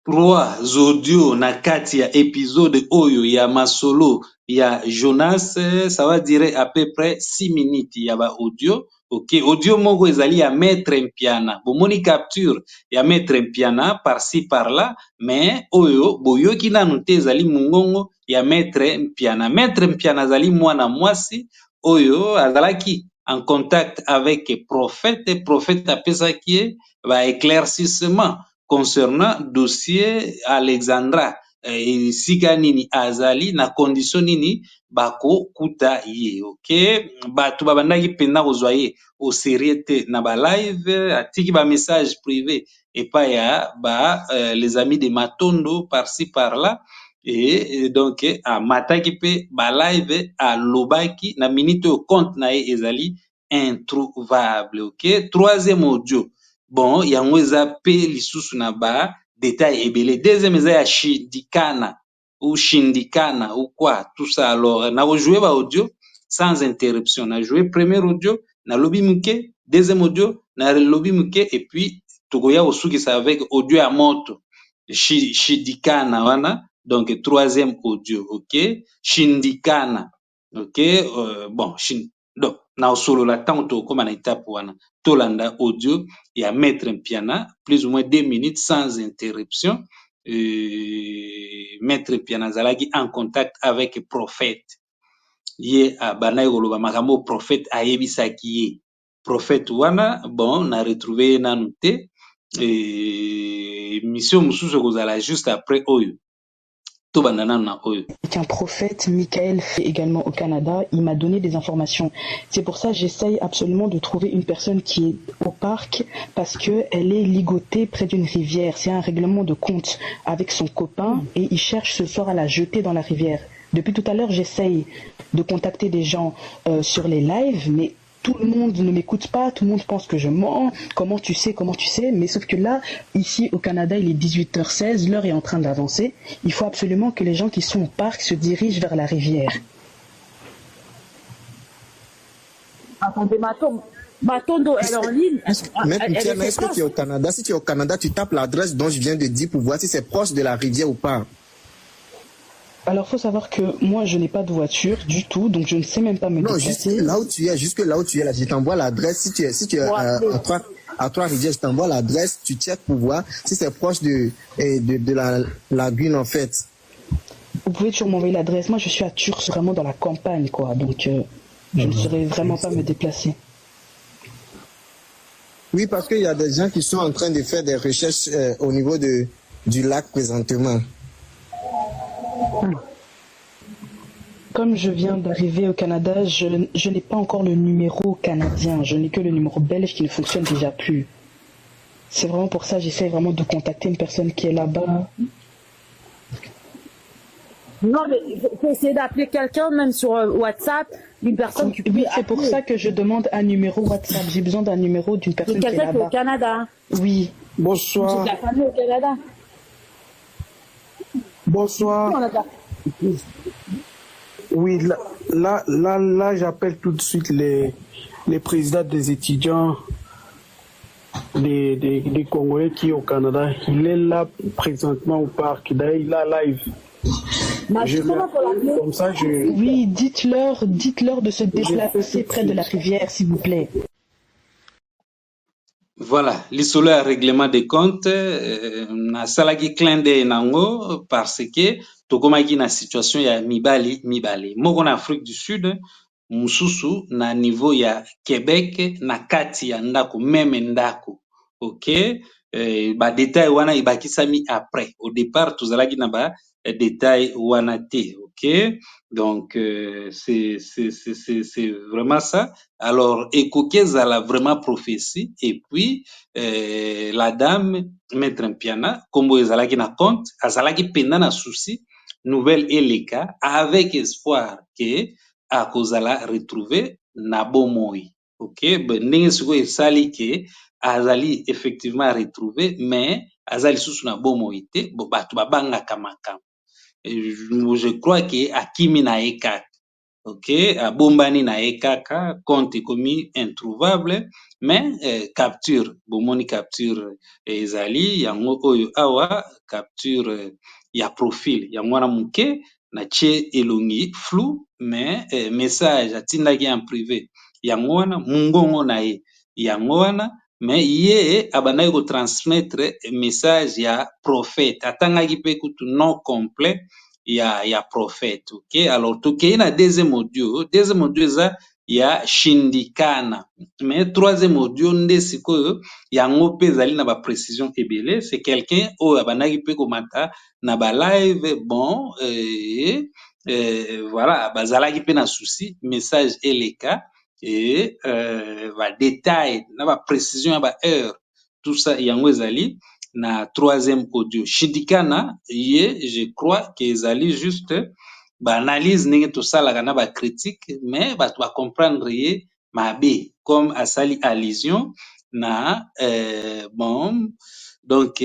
trois audio na kati ya épisode oyo ya masolo ya Jonas, ça va durer à peu près 6 minutes ya ba audio. Ok, audio moko ezali ya Maître Mpiana. Bomoni capture ya Maître Mpiana par-ci par-là, mais oyo boyoki nanu te ezali mongongo ya Maître Mpiana. Maître Mpiana azali mwana mwasi oyo azalaki en contact avec prophète, prophète apesaki ye ba éclaircissement concernant dossier Alexandra, esika nini azali na condition nini bakokuta ye. Ok, bato babandaki mpenza kozwa ye au sérieux te na ba live, atiki ba message privé epai ya les amis de Matondo par-ci par-là, et donc amataki mpe ba live alobaki na minute oyo compte na ye ezali introuvable. Ok, troisième audio, bon yango eza pe lisusu na ba détail ebele. Deuxième eza ya shindikana ou shindikana ou quoi tout ça. Alors na jouer ba audio sans interruption, na jouer premier audio na lobi muke, deuxième audio na lobi muke, et puis tokoya kosukisa avec audio ya moto shindikana wana. Donc troisième audio. Ok, shindikana. Ok, bon donc na osolola ntango tokóma na étape wana tolanda audio ya Maître Mpiana, plus ou moins 2 minutes sans interruption. Maître Mpiana azalaki en contact avec prophète, ye abandaki koloba makambo prophète ayebisaki ye. Prophète wana bon na retrouvé ye nanu te. Mission mosusu ekozala juste après oyo tobanda nanu na oyo. Qu'un prophète, Michael, fait également au Canada, il m'a donné des informations. C'est pour ça que j'essaye absolument de trouver une personne qui est au parc parce qu'elle est ligotée près d'une rivière. C'est un règlement de compte avec son copain et il cherche ce soir à la jeter dans la rivière. Depuis tout à l'heure, j'essaye de contacter des gens sur les lives, mais tout le monde ne m'écoute pas, tout le monde pense que je mens. Comment tu sais? Mais sauf que là, ici au Canada, il est 18h16, l'heure est en train d'avancer. Il faut absolument que les gens qui sont au parc se dirigent vers la rivière. Attendez, Matondo, elle est en ligne. Mais est-ce que tu es au Canada? Si tu es au Canada, tu tapes l'adresse dont je viens de dire pour voir si c'est proche de la rivière ou pas. Alors, faut savoir que moi, je n'ai pas de voiture du tout, donc je ne sais même pas me déplacer. Non, jusque là où tu es, là, je t'envoie l'adresse. Si tu es à Trois-Rivières, je t'envoie l'adresse, tu checkes pour voir si c'est proche de la lagune, en fait. Vous pouvez toujours m'envoyer l'adresse. Moi, je suis à Turs, vraiment dans la campagne, quoi, donc je ne saurais vraiment pas me déplacer. Oui, parce qu'il y a des gens qui sont en train de faire des recherches au niveau du lac présentement. Comme je viens d'arriver au Canada, je n'ai pas encore le numéro canadien. Je n'ai que le numéro belge qui ne fonctionne déjà plus. C'est vraiment pour ça que j'essaie vraiment de contacter une personne qui est là-bas. Non, mais il faut essayer d'appeler quelqu'un, même sur WhatsApp, une personne qui peut Oui, c'est pour ça que je demande un numéro WhatsApp. J'ai besoin d'un numéro d'une personne qui est là-bas. Quelqu'un qui est au Canada. Oui. Bonsoir. J'ai de la famille au Canada. Bonsoir. Oui, là, j'appelle tout de suite les présidents des étudiants des Congolais qui est au Canada. Il est là présentement au parc. D'ailleurs, il est live. Comme ça, Oui, dites-leur de se déplacer près de la rivière, s'il vous plaît. Voilà, lisolo ya règlement de compte nasalaki clin d'œil nango parce que tokomaki na situation ya mibali moko na Afrique du Sud, mosusu na niveau ya Québec, na kati ya ndako, meme ndako. Ok, ba détail wana ebakisami après. Au départ tozalaki na ba détail wana te. Ok, donc c'est vraiment ça. Alors ekoki ezala vraiment prophétie, et puis la dame Maître Mpiana kombo ezalaki na compte, azalaki mpenza na souci nouvelle eleka avec espoir ke akozala retrouver na bomoi. Ok, ndenge sikoyo esali ke azali effectivement retrouver, mais aza lisusu na bomoi te, bato babangaka makambo. Je crois que akimi na ye kaka. ok, abombani na ye kaka, compte commis introuvable, mais capture, bomoni capture ezali, yango oyo awa, capture ya profil, yango wana muke, na tie elongi flou, mais message atindaki en privé, yango wana mungongo na ye, yango wana, mais ye abandaki kotransmettre message ya prophète, atangaki mpe kutu nom complet ya prophète, ok. Alors tokei na deuxième audio eza ya Shindikana, mais troisième audio nde sikoyo yango mpe ezali na ba précision ebele, c'est quelqu'un oyo abandaki mpe komata na ba live, bon voilà, bazalaki mpe na souci message eleka et ba détail na ba précision ya ba heure, tout ça yango ezali na troisième audio. Shindikana ye, je crois que ezali juste ba analyse ndenge tosalaka na ba critique, mais bato ba comprendre ye mabe, comme asali allusion na bon, donc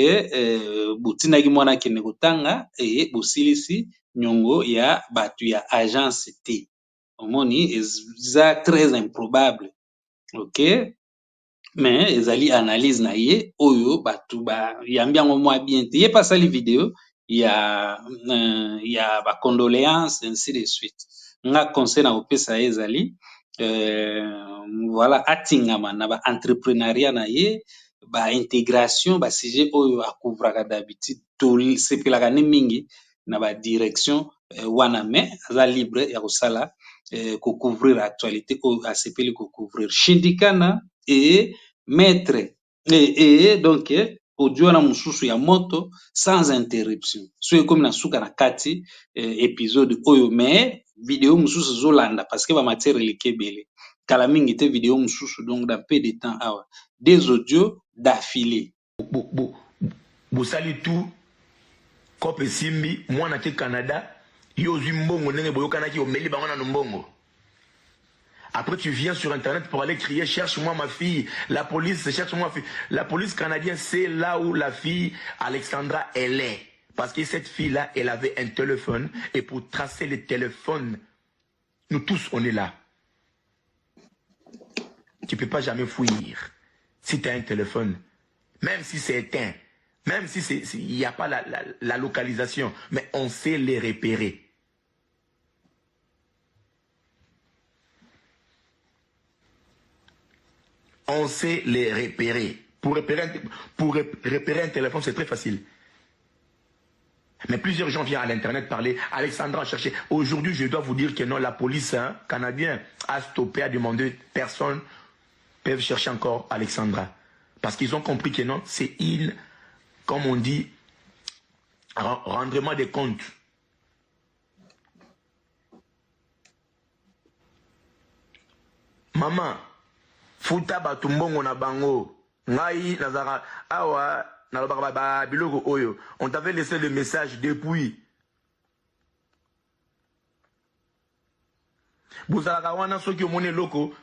botindaki mwana akende kotanga et bosilisi nyongo ya bato ya agence te, omoni eza très improbable, ok. Mais ezali analyse na ye oyo bato bayambi yango mwa bien te, ye mpe asali video ya ba condoléance ainsi de suite. Nga conseil na kopesa ye ezali voilà, atingama na ba entrepreneuriat na ye, ba intégration, ba sujet oyo akouvraka d'habitude, tosepelaka ne mingi na ba direction wana, mais aza libre ya kosala kocouvrir actualité oyo asepeli kocouvrir. Shindikana et maître et donc audio wana mosusu ya moto sans interruption, soki ekomi na suka na kati épisode oyo, mais video mosusu ezolanda parce que ba matière eleki ebele, kala mingi te video mosusu, donc dans peu de temps awa des audios d'affilée. Bosali tout kope simbi mwana te Canada yo zwi mbongo ndenge boyokanaki omeli bango na mbongo. Après, tu viens sur Internet pour aller crier « Cherche-moi ma fille ». La police, cherche-moi ma fille. La police canadienne, c'est là où la fille, Alexandra, elle est. Parce que cette fille-là, elle avait un téléphone. Et pour tracer le téléphone, nous tous, on est là. Tu ne peux pas jamais fuir si tu as un téléphone. Même si c'est éteint. Même si il n'y a pas la localisation. Mais on sait les repérer. On sait les repérer. Pour repérer un téléphone, c'est très facile. Mais plusieurs gens viennent à l'internet parler. Alexandra a cherché. Aujourd'hui, je dois vous dire que non, la police canadienne a stoppé, a demandé. Personne ne peut chercher encore Alexandra. Parce qu'ils ont compris que non, c'est il, comme on dit, rendement des comptes. Maman, futa batumbongo na bango. Ngai nazara awa nalobaka ba biloko oyo. On t'avait laissé le message depuis. Bozalaka wana soki omone loko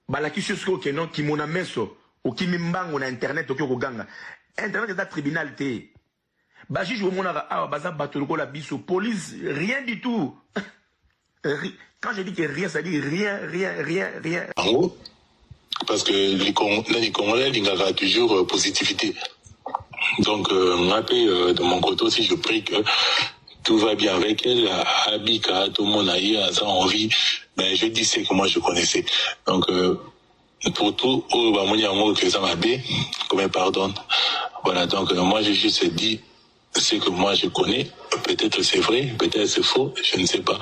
balaki sosko kenon ki mona meso okimi mbango na internet okyo koganga. Internet est un tribunal té. Ba juge omonaka awa baza batoloko la biso police rien du tout. Quand je dis que rien, ça dit rien. En gros, parce que les Congolais, ils ont toujours positivité. Donc, de mon côté aussi, je prie que tout va bien avec elle. Abika, tout le monde a envie. Mais je dis c'est que moi je connaissais. Donc, pour tout, comme pardon. Voilà, donc moi j'ai juste dit ce que moi je connais. Peut-être c'est vrai, peut-être c'est faux, je ne sais pas.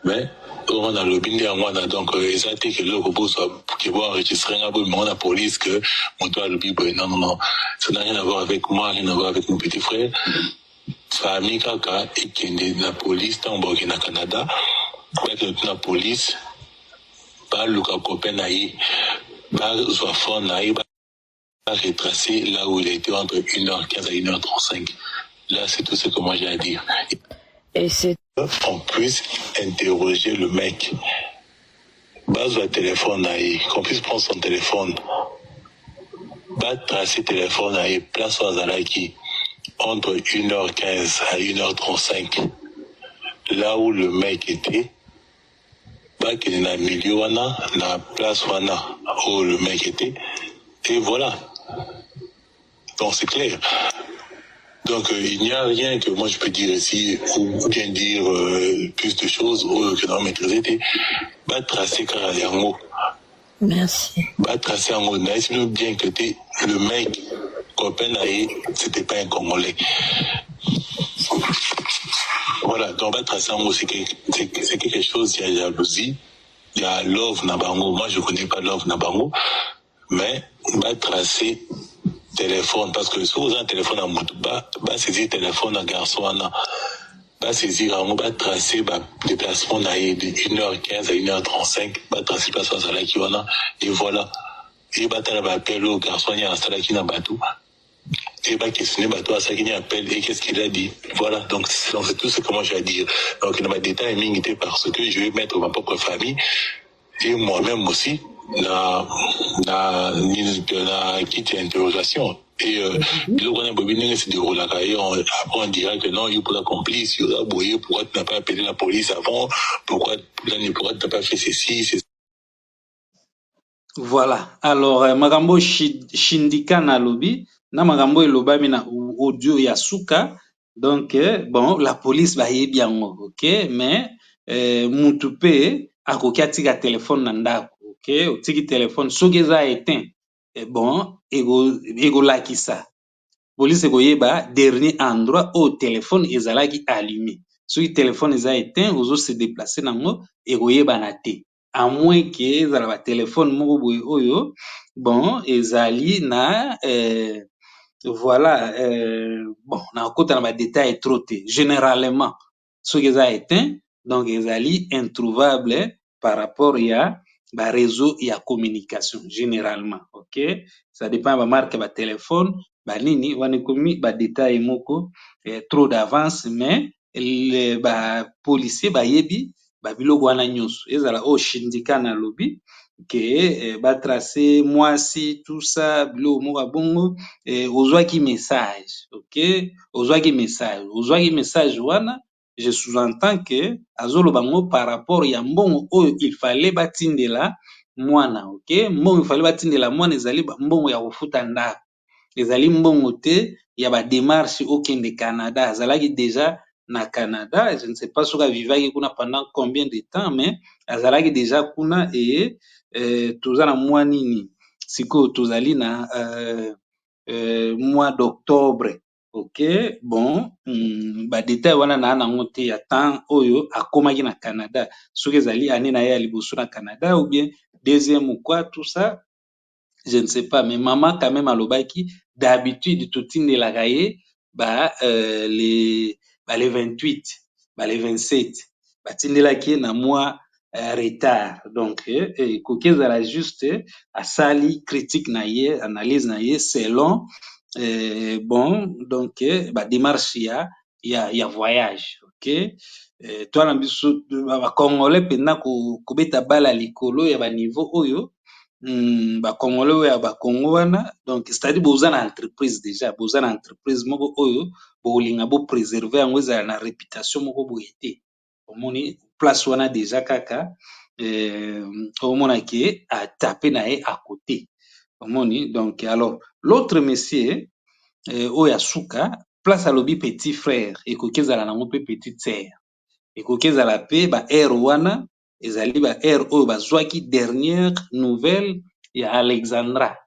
Mais on a le bindé à moi, donc ils ont été que le robot soit qui va enregistrer un peu, mais on a police que mon toit le bible. Non. Ça n'a rien à voir avec moi, rien à voir avec mon petit frère. Famille Kaka et qui est la police dans le Canada. Avec la police, pas le copain naïf, pas Zoafon naïf, pas retracé là où il était entre 1h15 à 1h35. Là, c'est tout ce que moi j'ai à dire. Et c'est... On puisse interroger le mec. Base le téléphone, qu'on puisse prendre son téléphone. Pas tracer le téléphone, place au Zalaki, entre 1h15 à 1h35. Là où le mec était, bakende na milieu wana na place wana où le mec était, et voilà. Donc c'est clair. Donc il n'y a rien que moi je peux dire ici, ou bien dire plus de choses que dans maîtriser, bah tracer carrément. Merci. Bah tracer en mode, bien que le mec copain c'était pas un Congolais. Voilà, donc bah tracer en mode, c'est quelque chose, il y a jalousie, il y a love nabango. Moi je connais pas love nabango, mais bah tracer téléphone, parce que si vous avez un téléphone à moto, bah saisir téléphone à garçon, bah saisir à bah tracer bah déplacement de 1h15 à 1h35, bah tracer place à Salaki wana, et voilà. Et bah t'as l'appel au garçon, il y a un Salaki dans bateau, et bah questionner bateau à ça qui appelle, et qu'est-ce qu'il a dit. Voilà, donc c'est tout ce que moi j'ai à dire. Donc dans ma détail était parce que je vais mettre ma propre famille, et moi-même aussi, na quitte interrogation. Et après on dira que non, il faut la complice, il y a bouillé, pourquoi tu n'as pas appelé la police avant, pourquoi tu n'as pas fait ceci, c'est... Voilà. Alors, magambo shindika na lobi, na magambo elobami na audio ya suka. Donc, bon, la police va yebi yango, ok? Mais, mutu pe, akoki atika telefone na ndako, ok? Otiki telefone, soki eza éteint, bon, ego lakisa. Police ekoyeba dernier endroit oyo telefone ezalaki allumé. Soki telefone eza éteint, ozo se déplacer nango, ekoyebana te. À moins que ezala ba telefone moko boye oyo, bon, ezali na voilà, bon, na kota na ba détail trop te. Généralement, soki eza éteint, donc ezali introuvable par rapport ya ba réseau ya communication généralement, ok? Ça dépend ba marque ba téléphone, ba nini wana ekomi ba détail moko trop d'avance, mais ba policier bayebi ba biloko wana nyonso. Ezala oyo shindika na lobi ke ba tracer mwasi tout ça biloko moko ya bongo, ozwaki message, ok? Ozwaki message wana, je sous-entends que azoloba ngo par rapport ya mbongo oyo il fallait batindela mwana, ok? Mbongo il fallait batindela mwana ezali mbongo ya kofuta ndako, ezali mbongo te ya ba démarche okende Canada. Azalaki déjà na Canada, je ne sais pas soki avivaki kuna pendant combien de temps, mais azalaki déjà kuna, et toza na mwa nini sikoyo tozali na mois d'octobre, ok? Bon, ba détail wana na nango te ya temps oyo akomaki na Canada, soki ezali année na ye ya liboso na Canada ou bien deuxième ou quoi, tout ça je ne sais pas, mais maman quand même alobaki d'habitude totindelaka ye les 28, les 27 batindelaki ye na mois retard. Donc ekoki ezala juste asali critique na ye, analyse na ye selon bon, donc ba démarche ya voyage, ok? Twana biso ba congolais mpena kobeta bala likolo ya ba niveau oyo, bakongole oyo ya bakongo wana, donc c'est-à-dire boza na entreprise déjà, boza na entreprise moko oyo bolinga bopréserve yango ezala na réputation moko boye te, omoni place wana déjà kaka omona ke atape na ye à côté, omoni. Donc alors l'autre monsieur oyo ya suka, place alobi petit frère, ekoki ezala nango mpe petite sœur, ekoki ezala mpe ba aire wana ezali ba aire oyo bazwaki dernière nouvelle ya Alexandra,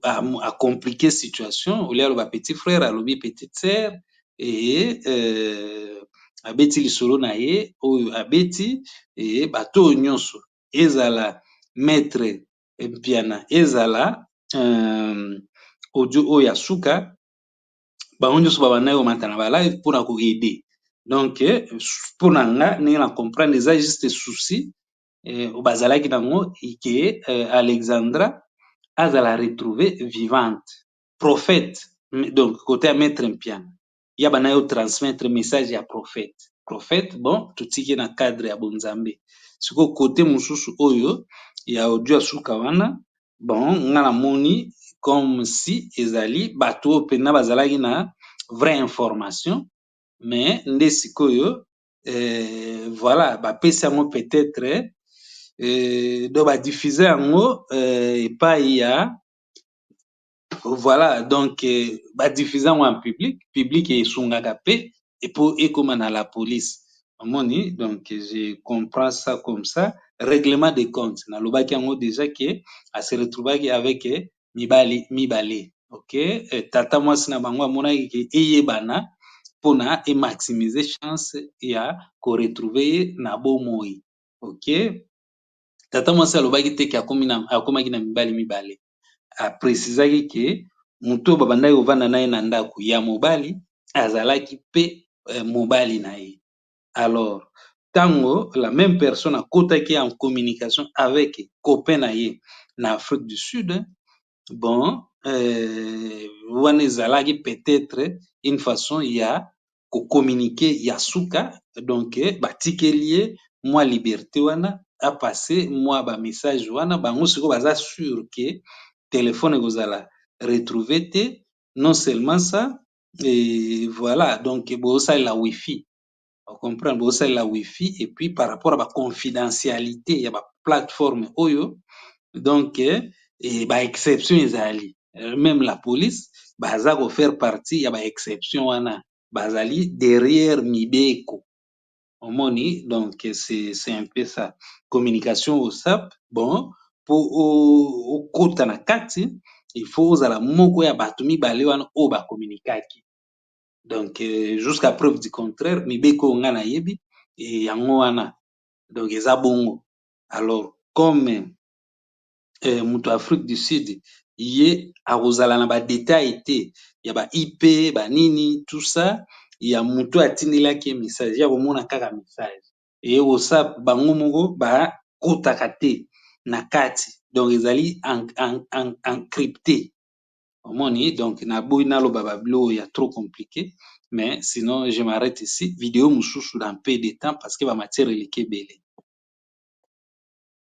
a compliqué situation, au lieu aloba petit frère alobi petite sœur, et abeti lisolo na ye oyo abeti, et bato oyo nyonso ezala maître Mpiana, ezala audio oyo ya suka, bango nyonso babandaki komata na ba live mpona koaider. Donc mpona nga ndenge na comprendre eza juste souci bazalaki nango ke Alexandra azala retrouver vivante, prophète. Donc côté ya maître Mpiana ya bana yo transmettre message ya prophète, bon totiki na cadre ya bonzambe. Sikoyo côté mosusu oyo ya audio ya suka wana, bon nga namoni comme si ezali bato oyo mpena bazalaki na vraie information, mais nde sikoyo voilà bapesi yango peut-être donc badiffuze yango epai ya voilà donc badiffuze yango en public esungaka mpe epo ekóma na la police omoni donc je comprends ça comme ça règlement de compte nalobaki yango déjà ke ase retrouvaki avec mibale ok tata mwasi na bango amonaki ke eyebana mpona emaximize chance ya koretrouve ye na bomoi ok tata mwasi alobaki te ke akomaki na mibale aprécisaki ke moto oyo babandaki kovanda na ye na ndako ya mobali azalaki mpe mobali na ye alors ntango la même personne akotaki en communication avec copain na ye na Afrique du Sud bon wana ezalaki peut-être une façon ya kocommuniquer ya suka donc batikeli ye mwa liberté wana apasse mwa bamessage wana bango sikoyo baza sûr ke telefone ekozala retrouve te non seulement ça et voilà donc bozosalela wifi ocomprendre bozosalela wifi et puis par rapport à baconfidentialité ya baplateforme oyo donc baexception ezali même la police baza kofaire partie ya baexception wana bazali derrière mibeko omoni donc c'est un peu ça communication whatsapp bon mpo okota na kati il faut ozala moko ya bato mibale wana oyo bakomunikaki donc jusqu'à preuve du contraire mibeko oyo nga nayebi yango wana donc eza bongo alors comme moto Afrique du Sud ye akozala na badetail te ya ba IP banini tout ça ya moto atindelaki ye message ya komona kaka message eye WhatsApp bango moko bakotaka te na kati donc ezali encrypté omoni donc naboyi naloba babilo ya trop compliqué mais sinon je m'arrête ici vidéo mosusu dans peu de temps parce que bamatière eleki ebele